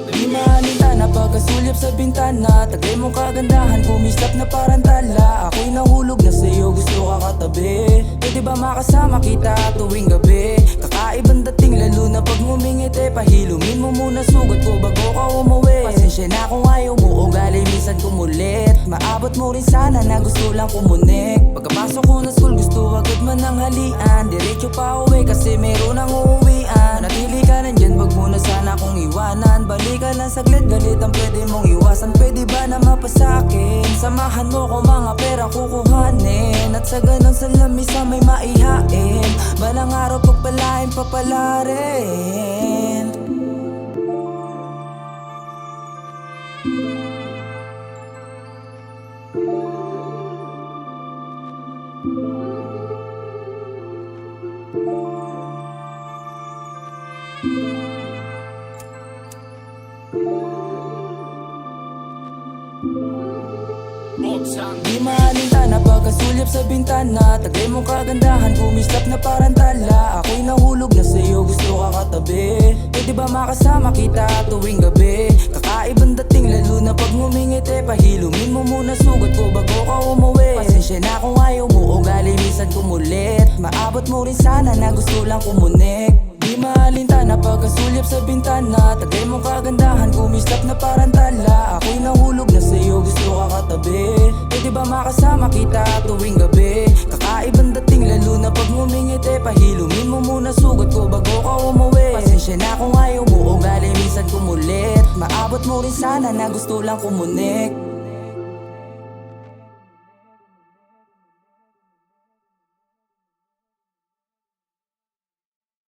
Di mahalita na pagkasulyap sa bintana, tagay mong kagandahan, kumislap na parang tala. Ako'y nahulog na sa'yo, gusto ka katabi. Pwede ba makasama kita tuwing gabi? Kakaibang dating lalo na pag ngumingiti. Pahilumin mo muna sugat ko bago ka umuwi. Pasensya na kung ayaw mo, ugali minsan kumulit. Maabot mo rin sana na gusto lang kumunik. Pagkapasok ko na school, gusto agad man ang halian. Diretso pa uwi kasi meron ang uuwian. Natili ka nandyan, wag mo na sana kong iwanan. Balikan lang saglit, galit ang pwede mong iwasan. Pwede ba na mapasakin? Samahan mo ko, mga pera kukuhanin. At sa ganon sa lamisa may maihain. Balang araw pagpalain, papalarin. Di mahalita na pagkasulyap sa bintana, tagay mong kagandahan, kumislap na parang tala. Ako'y nahulog na sa'yo, gusto ka katabi. Pwede ba makasama kita tuwing gabi? Kakaibang dating lalo na pag ngumingiti. Pahilumin mo muna sugat ko bago ka umuwi. Pasensya na kung ayaw mo, ugali minsan kumulit. Maabot mo rin sana na gusto lang kumunik. Di mahalita na pagkasulyap sa bintana, tagay mong kagandahan, kumislap na parang tala. Ako'y nahulog na sa'yo, gusto ka katabi. Pwede ba makasama kita tuwing gabi? Kakaibang dating lalo na pag ngumingiti. Pahilumin mo muna sugat ko bago ka umuwi. Pasensya na kung ayaw mo, ugali minsan kumulit. Maabot mo rin sana na gusto lang kumunik.